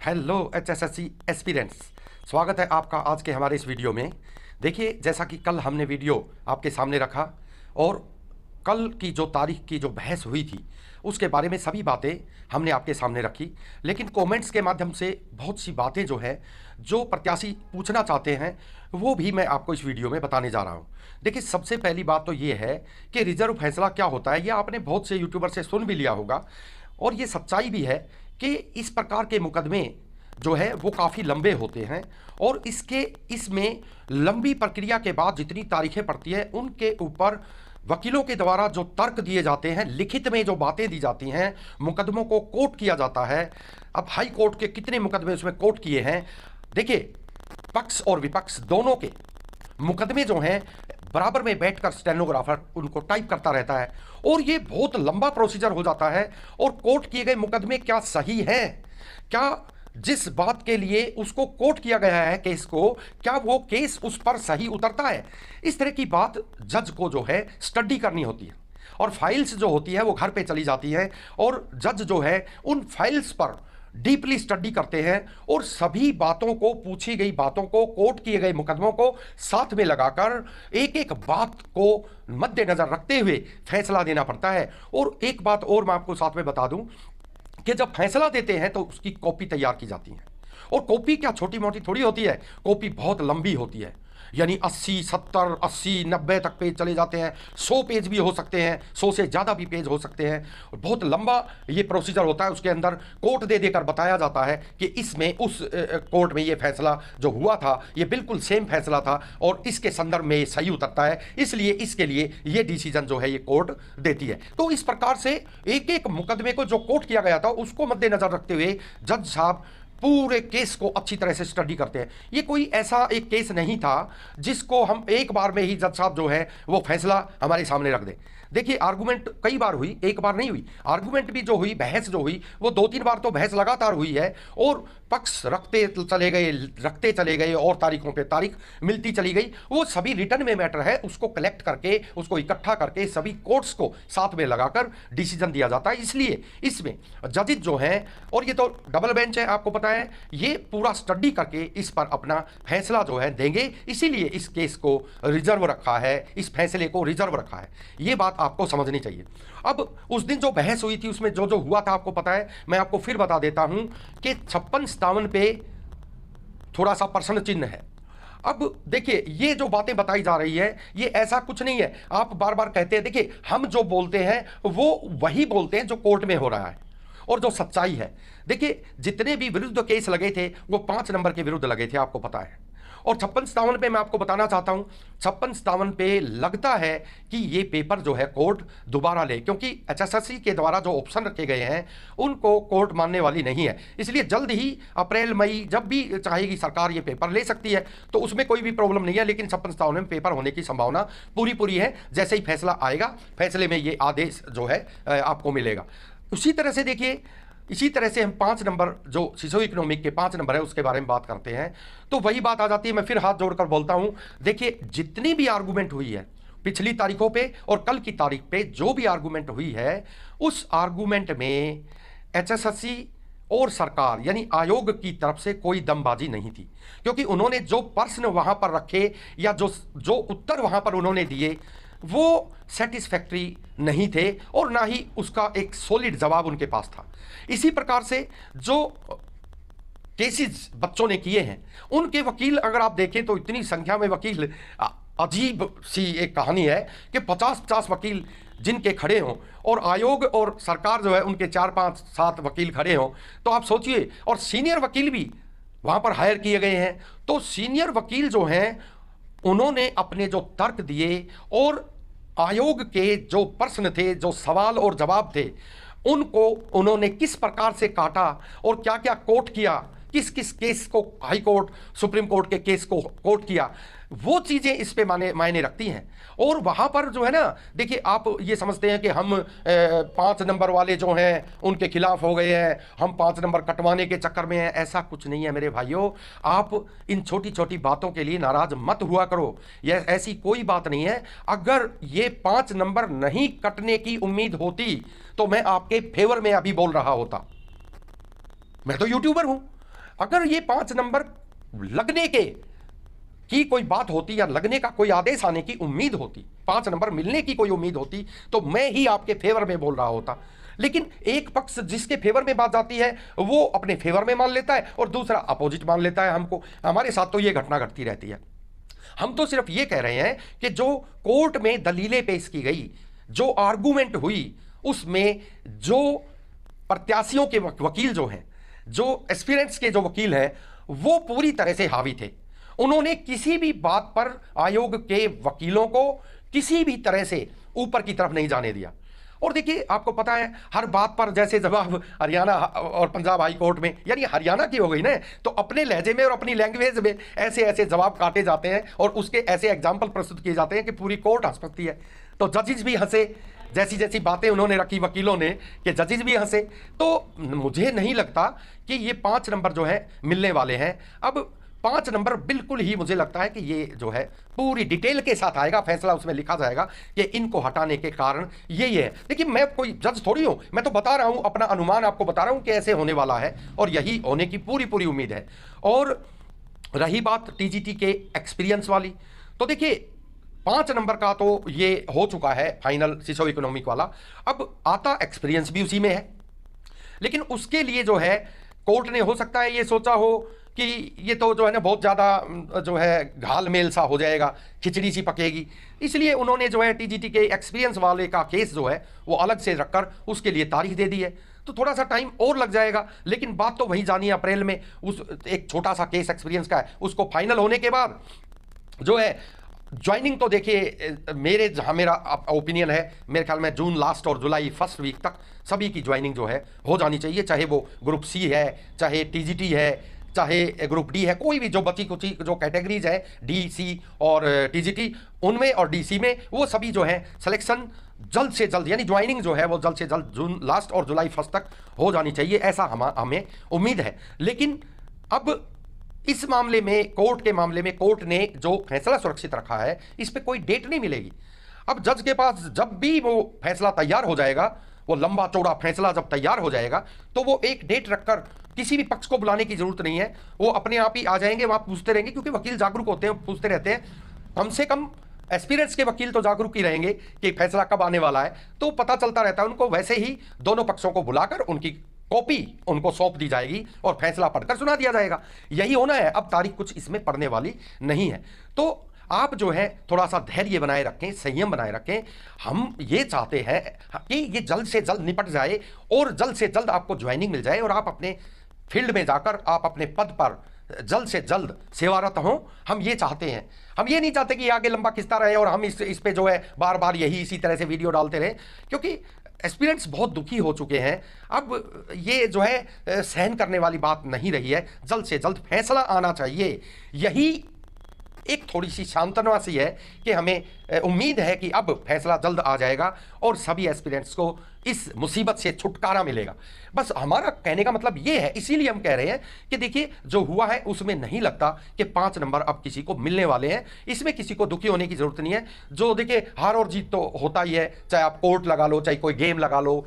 Hello HSSC aspirants, स्वागत है आपका आज के हमारे इस वीडियो में। देखिए, जैसा कि कल हमने वीडियो आपके सामने रखा और कल की जो तारीख की जो बहस हुई थी उसके बारे में सभी बातें हमने आपके सामने रखी, लेकिन कमेंट्स के माध्यम से बहुत सी बातें जो है जो प्रत्याशी पूछना चाहते हैं वो भी मैं आपको इस वीडियो में बताने जा रहा हूं। देखिए, सबसे पहली बात तो ये है कि रिजर्व फैसला क्या होता है, ये आपने बहुत से यूट्यूबर से सुन भी लिया होगा और ये सच्चाई भी है कि इस प्रकार के मुकदमे जो है वो काफ़ी लंबे होते हैं और इसमें लंबी प्रक्रिया के बाद जितनी तारीखें पड़ती हैं उनके ऊपर वकीलों के द्वारा जो तर्क दिए जाते हैं, लिखित में जो बातें दी जाती हैं, मुकदमों को कोर्ट किया जाता है। अब हाई कोर्ट के कितने मुकदमे उसमें कोर्ट किए हैं, देखिए पक्ष और विपक्ष दोनों के मुकदमे जो हैं बराबर में बैठकर स्टेनोग्राफर उनको टाइप करता रहता है और ये बहुत लंबा प्रोसीजर हो जाता है। और कोर्ट किए गए मुकदमे क्या सही हैं, क्या जिस बात के लिए उसको कोर्ट किया गया है केस को, क्या वो केस उस पर सही उतरता है, इस तरह की बात जज को जो है स्टडी करनी होती है और फाइल्स जो होती है वो घर पे चली जाती है और जज जो है उन फाइल्स पर डीपली स्टडी करते हैं और सभी बातों को, पूछी गई बातों को, कोर्ट किए गए मुकदमों को साथ में लगाकर एक एक बात को मद्देनजर रखते हुए फैसला देना पड़ता है। और एक बात और मैं आपको साथ में बता दूं कि जब फैसला देते हैं तो उसकी कॉपी तैयार की जाती है और कॉपी क्या छोटी मोटी थोड़ी होती है, कॉपी बहुत लंबी होती है, यानी 80, 70, 80, 90 तक पेज चले जाते हैं, 100 पेज भी हो सकते हैं, 100 से ज़्यादा भी पेज हो सकते हैं। बहुत लंबा ये प्रोसीजर होता है। उसके अंदर कोर्ट दे देकर बताया जाता है कि इसमें उस कोर्ट में ये फैसला जो हुआ था ये बिल्कुल सेम फैसला था और इसके संदर्भ में ये सही उतरता है, इसलिए इसके लिए ये डिसीजन जो है ये कोर्ट देती है। तो इस प्रकार से एक एक मुकदमे को जो कोर्ट किया गया था उसको मद्देनजर रखते हुए जज साहब पूरे केस को अच्छी तरह से स्टडी करते हैं। ये कोई ऐसा एक केस नहीं था जिसको हम एक बार में ही जज साहब जो है वो फैसला हमारे सामने रख दें। देखिए, आर्गुमेंट कई बार हुई, एक बार नहीं हुई। आर्गुमेंट भी जो हुई, बहस जो हुई, वो 2-3 बार तो बहस लगातार हुई है और पक्ष रखते चले गए और तारीखों पे तारीख मिलती चली गई। वो सभी रिटर्न में मैटर है, उसको कलेक्ट करके, उसको इकट्ठा करके सभी कोर्ट्स को साथ में लगाकर डिसीजन दिया जाता है। इसलिए इसमें जजेज जो हैं, और ये तो डबल बेंच है आपको पता है, ये पूरा स्टडी करके इस पर अपना फैसला जो है देंगे। इसीलिए इस केस को रिजर्व रखा है, इस फैसले को रिजर्व रखा है, ये बात आपको समझनी चाहिए। अब उस दिन जो बहस हुई थी उसमें जो जो हुआ था आपको पता है, मैं आपको फिर बता देता हूं कि 56-57 पे थोड़ा सा प्रश्न चिन्ह है। अब देखिए, ये जो बातें बताई जा रही है ये ऐसा कुछ नहीं है। आप बार बार कहते हैं, देखिए हम जो बोलते हैं वो वही बोलते हैं जो कोर्ट में हो रहा है और जो सच्चाई है। देखिए, जितने भी विरुद्ध केस लगे थे वो 5 नंबर के विरुद्ध लगे थे, आपको पता है। और 56-57 पे मैं आपको बताना चाहता हूं, 56-57 पे लगता है कि ये पेपर जो है कोर्ट दोबारा ले, क्योंकि HSSC के द्वारा जो ऑप्शन रखे गए हैं उनको कोर्ट मानने वाली नहीं है। इसलिए जल्द ही अप्रैल मई जब भी चाहेगी सरकार ये पेपर ले सकती है, तो उसमें कोई भी प्रॉब्लम नहीं है। लेकिन 56-57 में पेपर होने की संभावना पूरी है। जैसे ही फैसला आएगा, फैसले में ये आदेश जो है आपको मिलेगा। उसी तरह से देखिए, इसी तरह से हम 5 नंबर जो सोशियो इकोनॉमिक के 5 नंबर है उसके बारे में बात करते हैं, तो वही बात आ जाती है। मैं फिर हाथ जोड़कर बोलता हूं, देखिए जितनी भी आर्गूमेंट हुई है पिछली तारीखों पे और कल की तारीख पे जो भी आर्गूमेंट हुई है, उस आर्गूमेंट में HSSC और सरकार यानी आयोग की तरफ से कोई दमबाजी नहीं थी, क्योंकि उन्होंने जो प्रश्न वहां पर रखे या जो उत्तर वहां पर उन्होंने दिए वो सेटिस्फैक्ट्री नहीं थे और ना ही उसका एक सॉलिड जवाब उनके पास था। इसी प्रकार से जो केसेस बच्चों ने किए हैं उनके वकील अगर आप देखें तो इतनी संख्या में वकील, अजीब सी एक कहानी है कि 50-50 वकील जिनके खड़े हों और आयोग और सरकार जो है उनके 4-5-7 वकील खड़े हों, तो आप सोचिए। और सीनियर वकील भी वहां पर हायर किए गए हैं। तो सीनियर वकील जो हैं उन्होंने अपने जो तर्क दिए और आयोग के जो प्रश्न थे, जो सवाल और जवाब थे, उनको उन्होंने किस प्रकार से काटा और क्या क्या कोर्ट किया, किस किस केस को हाई कोर्ट, सुप्रीम कोर्ट के केस को कोर्ट किया, वो चीज़ें इस पे मायने रखती हैं। और वहाँ पर जो है ना, देखिए आप ये समझते हैं कि हम 5 नंबर वाले जो हैं उनके खिलाफ हो गए हैं, हम 5 नंबर कटवाने के चक्कर में हैं। ऐसा कुछ नहीं है मेरे भाइयों। आप इन छोटी छोटी बातों के लिए नाराज मत हुआ करो, यह ऐसी कोई बात नहीं है। अगर ये 5 नंबर नहीं कटने की उम्मीद होती तो मैं आपके फेवर में अभी बोल रहा होता। मैं तो यूट्यूबर हूं, अगर ये 5 नंबर लगने की कोई बात होती या लगने का कोई आदेश आने की उम्मीद होती, 5 नंबर मिलने की कोई उम्मीद होती, तो मैं ही आपके फेवर में बोल रहा होता। लेकिन एक पक्ष जिसके फेवर में बात जाती है वो अपने फेवर में मान लेता है और दूसरा अपोजिट मान लेता है। हमको हमारे साथ तो ये घटना घटती रहती है। हम तो सिर्फ ये कह रहे हैं कि जो कोर्ट में दलीलें पेश की गई, जो आर्गूमेंट हुई, उसमें जो प्रत्याशियों के वकील जो हैं, जो एस्पिरेंट्स के जो वकील हैं, वो पूरी तरह से हावी थे। उन्होंने किसी भी बात पर आयोग के वकीलों को किसी भी तरह से ऊपर की तरफ नहीं जाने दिया। और देखिए, आपको पता है हर बात पर जैसे जवाब हरियाणा और पंजाब हाई कोर्ट में, यानी हरियाणा की हो गई ना, तो अपने लहजे में और अपनी लैंग्वेज में ऐसे ऐसे जवाब काटे जाते हैं और उसके ऐसे एग्जाम्पल प्रस्तुत किए जाते हैं कि पूरी कोर्ट हंस पड़ती है। तो जजेस भी हंसे, जैसी जैसी बातें उन्होंने रखी वकीलों ने, कि जजेस भी हंसे। तो मुझे नहीं लगता कि ये 5 नंबर जो है मिलने वाले हैं। अब 5 नंबर बिल्कुल ही मुझे लगता है कि ये जो है पूरी डिटेल के साथ आएगा, फैसला उसमें लिखा जाएगा कि इनको हटाने के कारण ये है। देखिए, मैं कोई जज थोड़ी हूं, मैं तो बता रहा हूं, अपना अनुमान आपको बता रहा हूं कि ऐसे होने वाला है और यही होने की पूरी पूरी उम्मीद है। और रही बात टीजीटी के एक्सपीरियंस वाली, तो देखिए 5 नंबर का तो ये हो चुका है फाइनल सोशो इकोनॉमिक वाला। अब आता एक्सपीरियंस भी उसी में है, लेकिन उसके लिए जो है कोर्ट ने हो सकता है ये सोचा हो कि ये तो जो है ना बहुत ज़्यादा जो है घाल मेल सा हो जाएगा, खिचड़ी सी पकेगी, इसलिए उन्होंने जो है टीजीटी के एक्सपीरियंस वाले का केस जो है वो अलग से रखकर उसके लिए तारीख दे दी है। तो थोड़ा सा टाइम और लग जाएगा, लेकिन बात तो वही जानी है अप्रैल में उस एक छोटा सा केस एक्सपीरियंस का है, उसको फाइनल होने के बाद जो है ज्वाइनिंग, तो देखिए मेरे जहाँ मेरा ओपिनियन है, मेरे ख्याल में जून लास्ट और जुलाई फर्स्ट वीक तक सभी की ज्वाइनिंग जो है हो जानी चाहिए, चाहे वो ग्रुप सी है, चाहे टीजीटी है, चाहे ग्रुप डी है, कोई भी जो बची कुची जो कैटेगरीज है डी सी और टीजीटी उनमें और डीसी में, वो सभी जो है सिलेक्शन जल्द से जल्द, यानी ज्वाइनिंग जो है वो जल्द से जल्द जून लास्ट और जुलाई फर्स्ट तक हो जानी चाहिए, ऐसा हमें उम्मीद है। लेकिन अब इस मामले में, कोर्ट के मामले में, कोर्ट ने जो फैसला सुरक्षित रखा है इस पे कोई डेट नहीं मिलेगी। अब जज के पास जब भी वो फैसला तैयार हो जाएगा, वो लंबा चौड़ा फैसला जब तैयार हो जाएगा, तो वो एक डेट रखकर, किसी भी पक्ष को बुलाने की जरूरत नहीं है, वो अपने आप ही आ जाएंगे, वहां पूछते रहेंगे, क्योंकि वकील जागरूक होते हैं, पूछते रहते हैं। कम से कम एस्पिरेंट्स के वकील तो जागरूक ही रहेंगे कि फैसला कब आने वाला है, तो पता चलता रहता है उनको। वैसे ही दोनों पक्षों को बुलाकर उनकी कॉपी उनको सौंप दी जाएगी और फैसला पढ़कर सुना दिया जाएगा। यही होना है, अब तारीख कुछ इसमें पड़ने वाली नहीं है। तो आप जो है थोड़ा सा धैर्य बनाए रखें, संयम बनाए रखें। हम ये चाहते हैं कि ये जल्द से जल्द निपट जाए और जल्द से जल्द आपको ज्वाइनिंग मिल जाए और आप अपने फील्ड में जाकर आप अपने पद पर जल्द से जल्द सेवारत हों। हम ये चाहते हैं, हम ये नहीं चाहते कि आगे लंबा खिंचता रहे और हम इस पे जो है बार बार यही इसी तरह से वीडियो डालते रहे, क्योंकि एस्पिरेंट्स बहुत दुखी हो चुके हैं। अब ये जो है सहन करने वाली बात नहीं रही है, जल्द से जल्द फैसला आना चाहिए। यही एक थोड़ी सी सांत्वना सी है कि हमें उम्मीद है कि अब फैसला जल्द आ जाएगा और सभी एस्पिरेंट्स को इस मुसीबत से छुटकारा मिलेगा। बस हमारा कहने का मतलब ये है, इसीलिए हम कह रहे हैं कि देखिए जो हुआ है उसमें नहीं लगता कि 5 नंबर अब किसी को मिलने वाले हैं। इसमें किसी को दुखी होने की जरूरत नहीं है। जो देखिए हार और जीत तो होता ही है, चाहे आप कोर्ट लगा लो, चाहे कोई गेम लगा लो,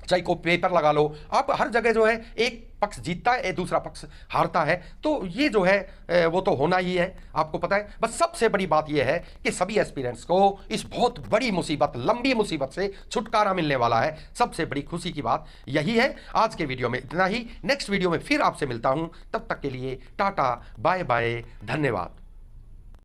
चाहे कोई पेपर लगा लो, आप हर जगह जो है एक पक्ष जीतता है, दूसरा पक्ष हारता है। तो ये जो है वो तो होना ही है, आपको पता है। बस सबसे बड़ी बात ये है कि सभी एस्पिरेंट्स को इस बहुत बड़ी मुसीबत, लंबी मुसीबत से छुटकारा मिलने वाला है। सबसे बड़ी खुशी की बात यही है। आज के वीडियो में इतना ही, नेक्स्ट वीडियो में फिर आपसे मिलता हूं। तब तक के लिए टाटा, बाय बाय, धन्यवाद।